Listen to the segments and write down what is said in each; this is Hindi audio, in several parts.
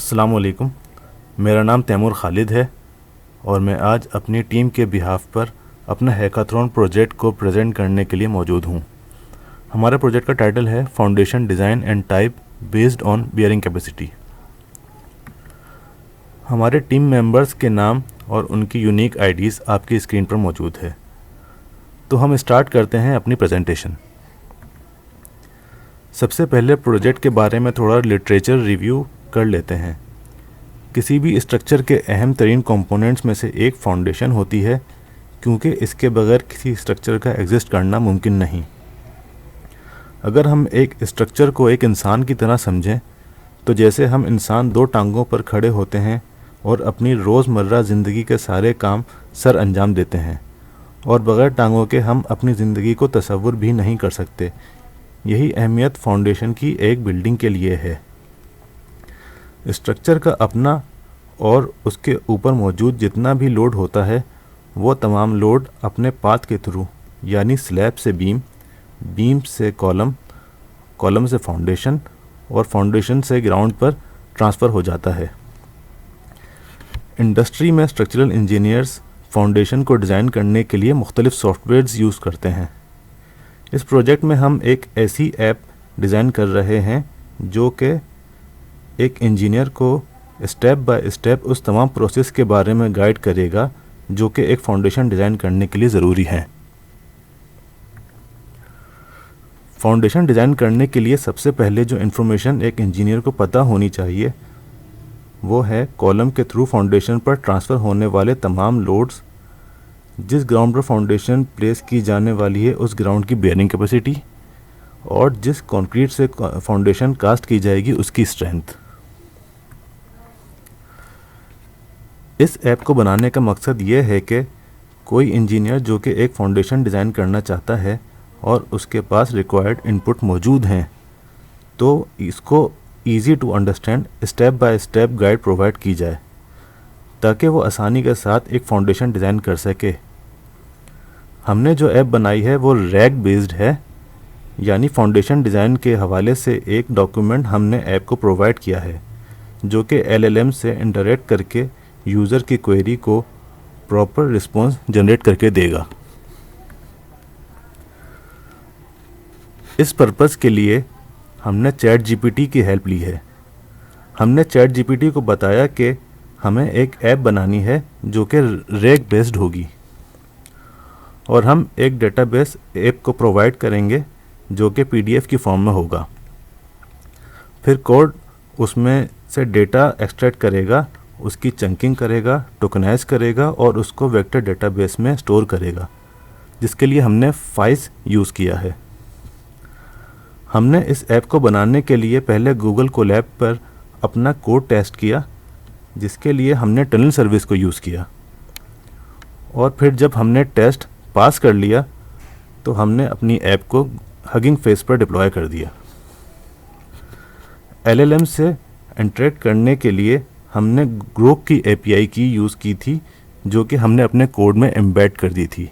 अस्सलाम वालेकुम। मेरा नाम तैमूर खालिद है और मैं आज अपनी टीम के बिहाफ पर अपना हैकाथॉन प्रोजेक्ट को प्रेजेंट करने के लिए मौजूद हूँ। हमारे प्रोजेक्ट का टाइटल है foundation design and type based on bearing capacity. हमारे टीम मेंबर्स के नाम और उनकी यूनिक आईडीज़ आपकी स्क्रीन पर मौजूद है। तो हम स्टार्ट करते हैं अपनी प्रेजेंटेशन। सबसे पहले प्रोजेक्ट के बारे में थोड़ा लिटरेचर रिव्यू कर लेते हैं। किसी भी स्ट्रक्चर के अहम तरीन कंपोनेंट्स में से एक फाउंडेशन होती है, क्योंकि इसके बगैर किसी स्ट्रक्चर का एग्जिस्ट करना मुमकिन नहीं। अगर हम एक स्ट्रक्चर को एक इंसान की तरह समझें तो जैसे हम इंसान दो टांगों पर खड़े होते हैं और अपनी रोज़मर्रा ज़िंदगी के सारे काम सर अंजाम देते हैं, और बग़ैर टांगों के हम अपनी ज़िंदगी को तसव्वुर भी नहीं कर सकते। यही अहमियत फाउंडेशन की एक बिल्डिंग के लिए है। स्ट्रक्चर का अपना और उसके ऊपर मौजूद जितना भी लोड होता है, वो तमाम लोड अपने पाथ के थ्रू, यानी स्लैब से बीम, बीम से कॉलम, कॉलम से फाउंडेशन और फाउंडेशन से ग्राउंड पर ट्रांसफ़र हो जाता है। इंडस्ट्री में स्ट्रक्चरल इंजीनियर्स फाउंडेशन को डिज़ाइन करने के लिए मुख्तलिफ़ सॉफ्टवेयर्स यूज़ करते हैं। इस प्रोजेक्ट में हम एक ऐसी ऐप डिज़ाइन कर रहे हैं जो कि एक इंजीनियर को स्टेप बाय स्टेप उस तमाम प्रोसेस के बारे में गाइड करेगा जो कि एक फाउंडेशन डिज़ाइन करने के लिए ज़रूरी है। फाउंडेशन डिज़ाइन करने के लिए सबसे पहले जो इन्फॉर्मेशन एक इंजीनियर को पता होनी चाहिए वो है कॉलम के थ्रू फाउंडेशन पर ट्रांसफ़र होने वाले तमाम लोड्स, जिस ग्राउंड पर फाउंडेशन प्लेस की जाने वाली है उस ग्राउंड की बेयरिंग कैपेसिटी, और जिस कंक्रीट से फाउंडेशन कास्ट की जाएगी उसकी स्ट्रेंथ। इस ऐप को बनाने का मकसद ये है कि कोई इंजीनियर जो कि एक फाउंडेशन डिज़ाइन करना चाहता है और उसके पास रिक्वायर्ड इनपुट मौजूद हैं, तो इसको easy to understand step by step guide provide की जाए ताकि वो आसानी के साथ एक फाउंडेशन डिज़ाइन कर सके। हमने जो ऐप बनाई है वो रैग बेस्ड है, यानी फाउंडेशन डिज़ाइन के हवाले से एक डॉक्यूमेंट हमने ऐप को प्रोवाइड किया है जो कि LLM से इंटरेक्ट करके यूज़र की क्वेरी को प्रॉपर रिस्पॉन्स जनरेट करके देगा। इस पर्पज़ के लिए हमने चैट GPT की हेल्प ली है। हमने चैट GPT को बताया कि हमें एक ऐप बनानी है जो कि रैग बेस्ड होगी, और हम एक डेटाबेस ऐप को प्रोवाइड करेंगे जो कि PDF की फॉर्म में होगा। फिर कोड उसमें से डेटा एक्सट्रैक्ट करेगा, उसकी चंकिंग करेगा, टोकनाइज करेगा और उसको वेक्टर डेटाबेस में स्टोर करेगा, जिसके लिए हमने फाइस यूज़ किया है। हमने इस ऐप को बनाने के लिए पहले गूगल कोलैब पर अपना कोड टेस्ट किया, जिसके लिए हमने टनल सर्विस को यूज़ किया, और फिर जब हमने टेस्ट पास कर लिया तो हमने अपनी ऐप को हगिंग फेस पर डिप्लॉय कर दिया। LLM से इंटरेक्ट करने के लिए हमने ग्रोक की API की यूज़ की थी जो कि हमने अपने कोड में एम्बेड कर दी थी,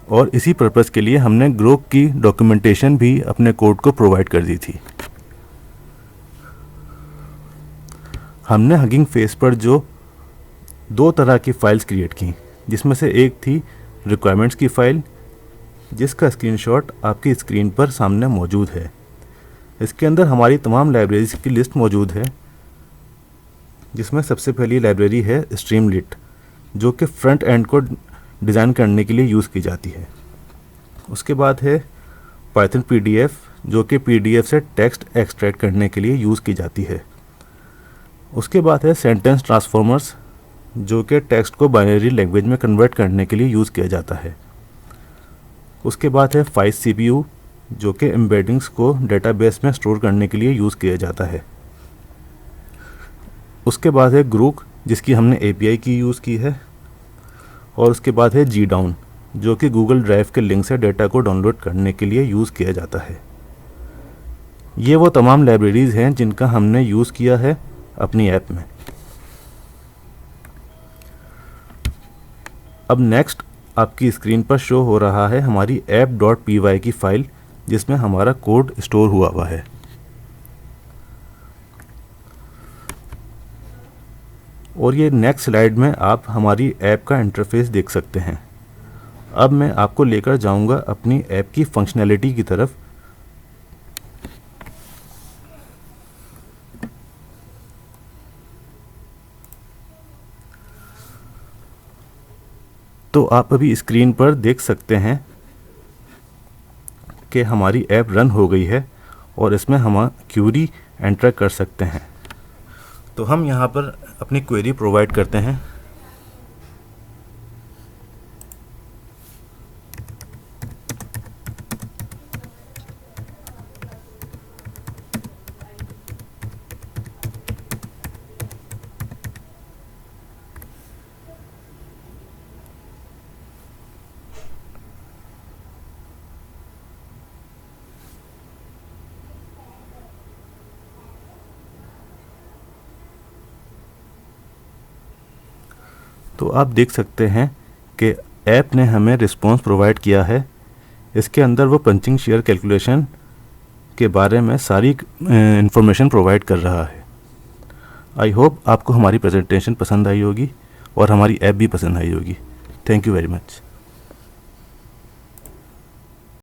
और इसी पर्पज़ के लिए हमने ग्रोक की डॉक्यूमेंटेशन भी अपने कोड को प्रोवाइड कर दी थी। हमने हगिंग फेस पर जो दो तरह की फ़ाइल्स क्रिएट की, जिसमें से एक थी रिक्वायरमेंट्स की फ़ाइल जिसका स्क्रीनशॉट आपकी स्क्रीन पर सामने मौजूद है। इसके अंदर हमारी तमाम लाइब्रेरीज की लिस्ट मौजूद है, जिसमें सबसे पहली लाइब्रेरी है स्ट्रीमलिट जो कि फ्रंट एंड को डिज़ाइन करने के लिए यूज़ की जाती है। उसके बाद है पाइथन PDF जो कि PDF से टेक्स्ट एक्सट्रैक्ट करने के लिए यूज़ की जाती है। उसके बाद है सेंटेंस ट्रांसफॉर्मर्स जो कि टेक्स्ट को बाइनरी लैंग्वेज में कन्वर्ट करने के लिए यूज़ किया जाता है। उसके बाद है फाइस CPU जो कि एम्बेडिंग्स को डेटाबेस में स्टोर करने के लिए यूज़ किया जाता है। उसके बाद है ग्रूक जिसकी हमने API की यूज़ की है, और उसके बाद है GDown जो कि गूगल ड्राइव के लिंक से डेटा को डाउनलोड करने के लिए यूज़ किया जाता है। ये वो तमाम लाइब्रेरीज़ हैं जिनका हमने यूज़ किया है अपनी ऐप में। अब नेक्स्ट आपकी स्क्रीन पर शो हो रहा है हमारी app.py की फ़ाइल जिसमें हमारा कोड स्टोर हुआ है। और ये नेक्स्ट स्लाइड में आप हमारी ऐप का इंटरफेस देख सकते हैं। अब मैं आपको लेकर जाऊंगा अपनी ऐप की फंक्शनैलिटी की तरफ। तो आप अभी स्क्रीन पर देख सकते हैं कि हमारी ऐप रन हो गई है और इसमें हम क्यूरी एंटर कर सकते हैं। तो हम यहाँ पर अपनी क्वेरी प्रोवाइड करते हैं। तो आप देख सकते हैं कि ऐप ने हमें रिस्पॉन्स प्रोवाइड किया है। इसके अंदर वो पंचिंग शेयर कैलकुलेशन के बारे में सारी इंफॉर्मेशन प्रोवाइड कर रहा है। आई होप आपको हमारी प्रेजेंटेशन पसंद आई होगी और हमारी ऐप भी पसंद आई होगी। Thank you very much.